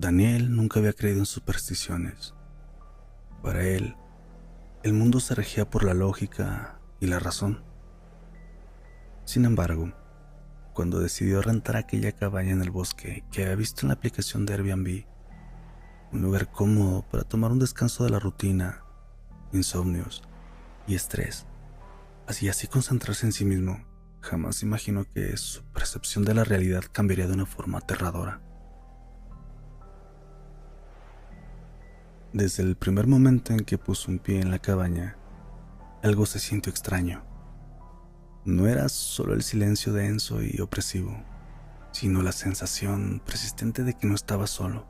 Daniel nunca había creído en supersticiones. Para él, el mundo se regía por la lógica y la razón. Sin embargo, cuando decidió rentar aquella cabaña en el bosque que había visto en la aplicación de Airbnb, un lugar cómodo para tomar un descanso de la rutina, insomnios y estrés, y así concentrarse en sí mismo, jamás imaginó que su percepción de la realidad cambiaría de una forma aterradora. Desde el primer momento en que puso un pie en la cabaña, algo se sintió extraño. No era solo el silencio denso y opresivo, sino la sensación persistente de que no estaba solo.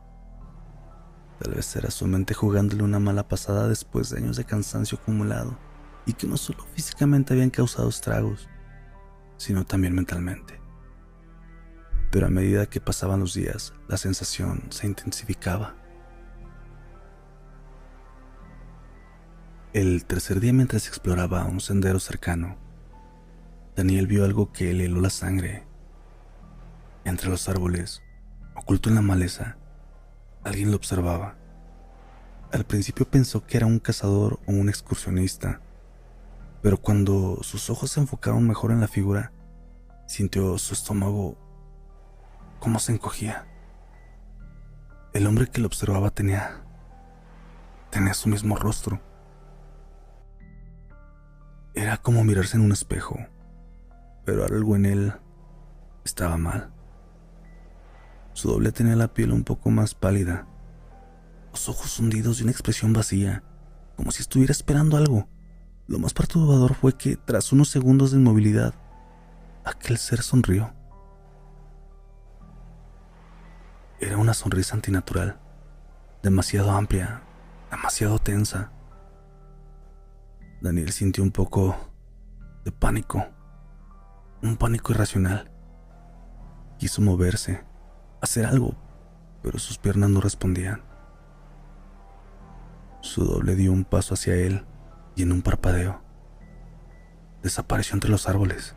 Tal vez era su mente jugándole una mala pasada después de años de cansancio acumulado y que no solo físicamente habían causado estragos, sino también mentalmente. Pero a medida que pasaban los días, la sensación se intensificaba. El tercer día, mientras exploraba un sendero cercano, Daniel vio algo que le heló la sangre. Entre los árboles, oculto en la maleza, alguien lo observaba. Al principio pensó que era un cazador o un excursionista, pero cuando sus ojos se enfocaron mejor en la figura, sintió su estómago cómo se encogía. El hombre que lo observaba tenía su mismo rostro. Era como mirarse en un espejo, pero algo en él estaba mal. Su doble tenía la piel un poco más pálida, los ojos hundidos y una expresión vacía, como si estuviera esperando algo. Lo más perturbador fue que, tras unos segundos de inmovilidad, aquel ser sonrió. Era una sonrisa antinatural, demasiado amplia, demasiado tensa. Daniel sintió un poco de pánico, un pánico irracional. Quiso moverse, hacer algo, pero sus piernas no respondían. Su doble dio un paso hacia él y en un parpadeo desapareció entre los árboles.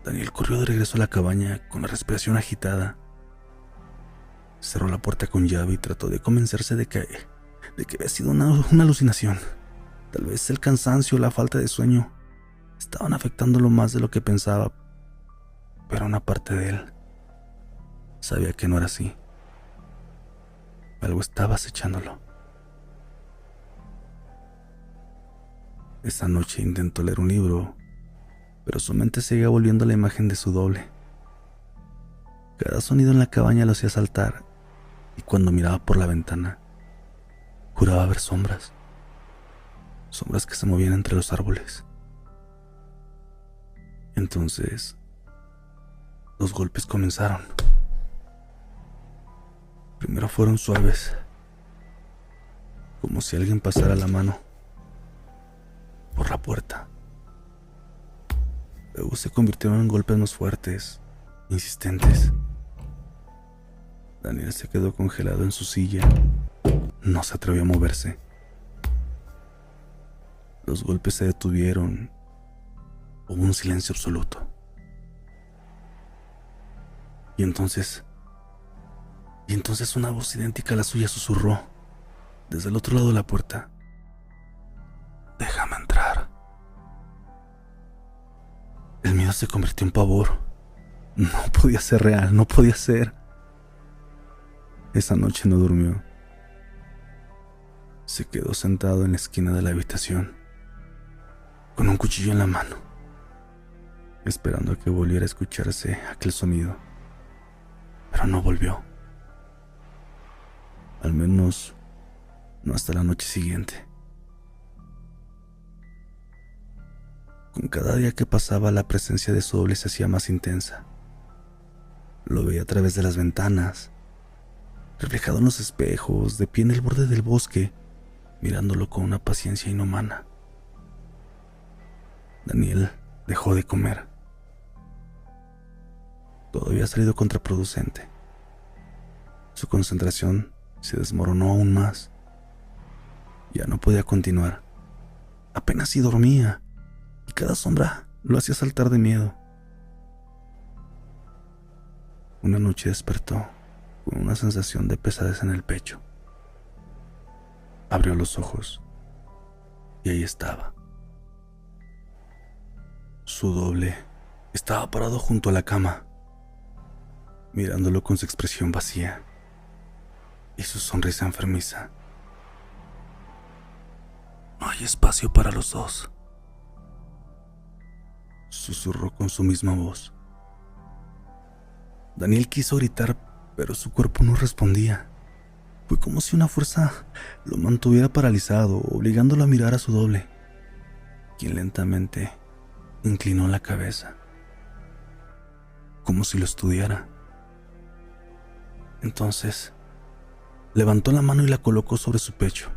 Daniel corrió de regreso a la cabaña con la respiración agitada. Cerró la puerta con llave y trató de convencerse de que había sido una alucinación. Tal vez el cansancio o la falta de sueño estaban afectándolo más de lo que pensaba, pero una parte de él sabía que no era así. Algo estaba acechándolo. Esa noche intentó leer un libro, pero su mente seguía volviendo a la imagen de su doble. Cada sonido en la cabaña lo hacía saltar, y cuando miraba por la ventana, juraba ver sombras que se movían entre los árboles. Entonces, los golpes comenzaron. Primero fueron suaves, como si alguien pasara la mano por la puerta. Luego se convirtieron en golpes más fuertes, insistentes. Daniel se quedó congelado en su silla. No se atrevió a moverse. Los golpes se detuvieron. Hubo un silencio absoluto. Y entonces una voz idéntica a la suya susurró desde el otro lado de la puerta: «Déjame entrar». El miedo se convirtió en pavor. No podía ser real, no podía ser. Esa noche no durmió. Se quedó sentado en la esquina de la habitación, con un cuchillo en la mano, esperando a que volviera a escucharse aquel sonido. Pero no volvió. Al menos no hasta la noche siguiente. Con cada día que pasaba, la presencia de su doble se hacía más intensa. Lo veía a través de las ventanas, reflejado en los espejos, de pie en el borde del bosque, mirándolo con una paciencia inhumana. Daniel dejó de comer. Todo había salido contraproducente. Su concentración se desmoronó aún más. Ya no podía continuar. Apenas si dormía, y cada sombra lo hacía saltar de miedo. Una noche despertó con una sensación de pesadez en el pecho. Abrió los ojos y ahí estaba. Su doble estaba parado junto a la cama, mirándolo con su expresión vacía y su sonrisa enfermiza. No hay espacio para los dos, susurró con su misma voz. Daniel quiso gritar, pero su cuerpo no respondía. Fue como si una fuerza lo mantuviera paralizado, obligándolo a mirar a su doble, quien lentamente inclinó la cabeza, como si lo estudiara. Entonces, levantó la mano y la colocó sobre su pecho.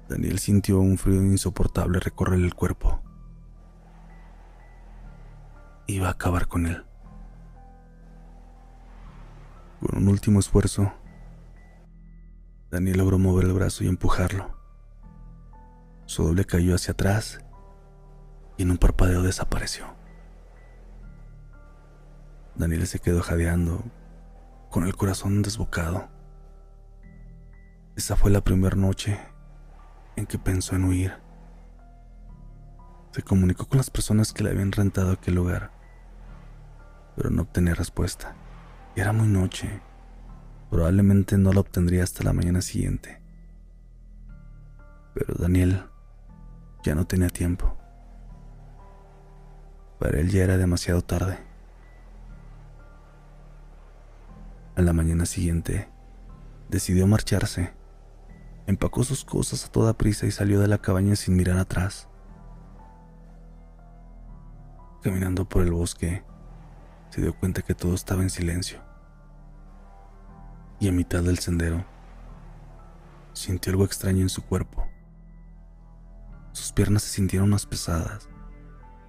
Daniel sintió un frío insoportable recorrer el cuerpo. Iba a acabar con él. Con un último esfuerzo, Daniel logró mover el brazo y empujarlo. Su doble cayó hacia atrás y en un parpadeo desapareció. Daniel se quedó jadeando, con el corazón desbocado. Esa fue la primera noche en que pensó en huir. Se comunicó con las personas que le habían rentado aquel lugar, pero no obtenía respuesta. Era muy noche. Probablemente no la obtendría hasta la mañana siguiente. Pero Daniel ya no tenía tiempo. Para él ya era demasiado tarde. A la mañana siguiente, decidió marcharse. Empacó sus cosas a toda prisa y salió de la cabaña sin mirar atrás. Caminando por el bosque, se dio cuenta que todo estaba en silencio. Y a mitad del sendero, sintió algo extraño en su cuerpo. Sus piernas se sintieron más pesadas,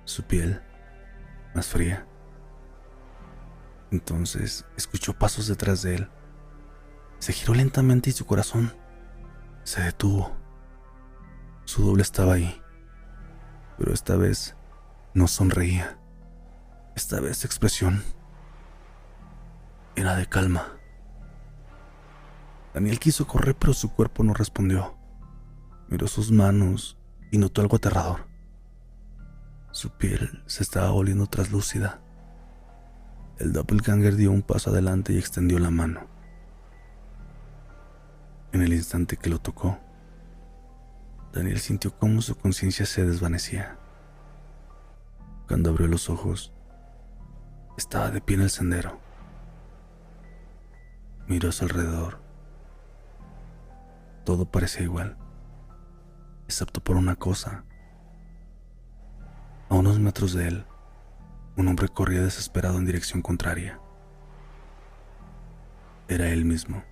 su piel más fría. Entonces escuchó pasos detrás de él. Se giró lentamente y su corazón se detuvo. Su doble estaba ahí, pero esta vez no sonreía. Esta vez su expresión era de calma. Daniel quiso correr, pero su cuerpo no respondió. Miró sus manos y notó algo aterrador. Su piel se estaba volviendo traslúcida. El doppelganger dio un paso adelante y extendió la mano. En el instante que lo tocó, Daniel sintió cómo su conciencia se desvanecía. Cuando abrió los ojos, estaba de pie en el sendero. Miró a su alrededor. Todo parecía igual, excepto por una cosa. A unos metros de él, un hombre corría desesperado en dirección contraria. Era él mismo.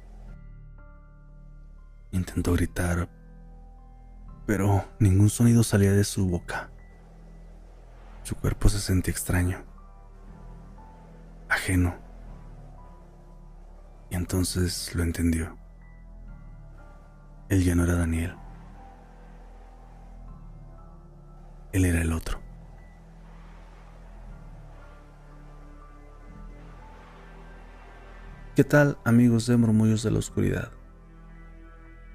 Intentó gritar, pero ningún sonido salía de su boca. Su cuerpo se sentía extraño, ajeno. Y entonces lo entendió. Él ya no era Daniel. Él era el otro. ¿Qué tal, amigos de Murmullos de la Oscuridad?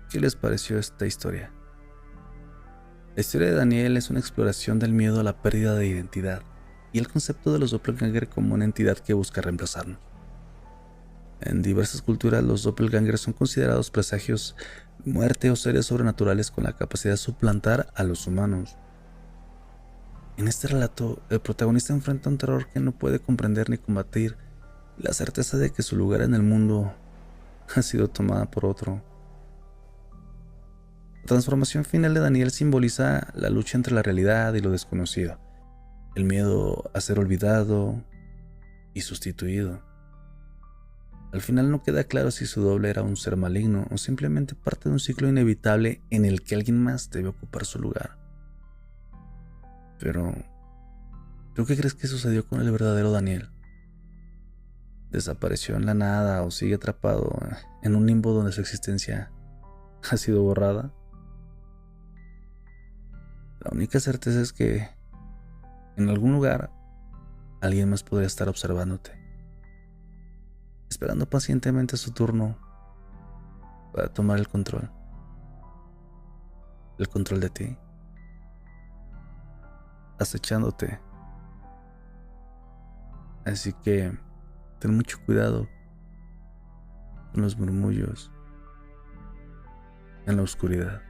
¿Qué les pareció esta historia? La historia de Daniel es una exploración del miedo a la pérdida de identidad y el concepto de los doppelganger como una entidad que busca reemplazarnos. En diversas culturas, los doppelgangers son considerados presagios de muerte o seres sobrenaturales con la capacidad de suplantar a los humanos. En este relato, el protagonista enfrenta un terror que no puede comprender ni combatir, la certeza de que su lugar en el mundo ha sido tomada por otro. La transformación final de Daniel simboliza la lucha entre la realidad y lo desconocido, el miedo a ser olvidado y sustituido. Al final no queda claro si su doble era un ser maligno o simplemente parte de un ciclo inevitable en el que alguien más debe ocupar su lugar. Pero, ¿tú qué crees que sucedió con el verdadero Daniel? ¿Desapareció en la nada o sigue atrapado en un limbo donde su existencia ha sido borrada? La única certeza es que en algún lugar alguien más podría estar observándote. esperando pacientemente su turno para tomar el control de ti, acechándote. Así que ten mucho cuidado con los murmullos en la oscuridad.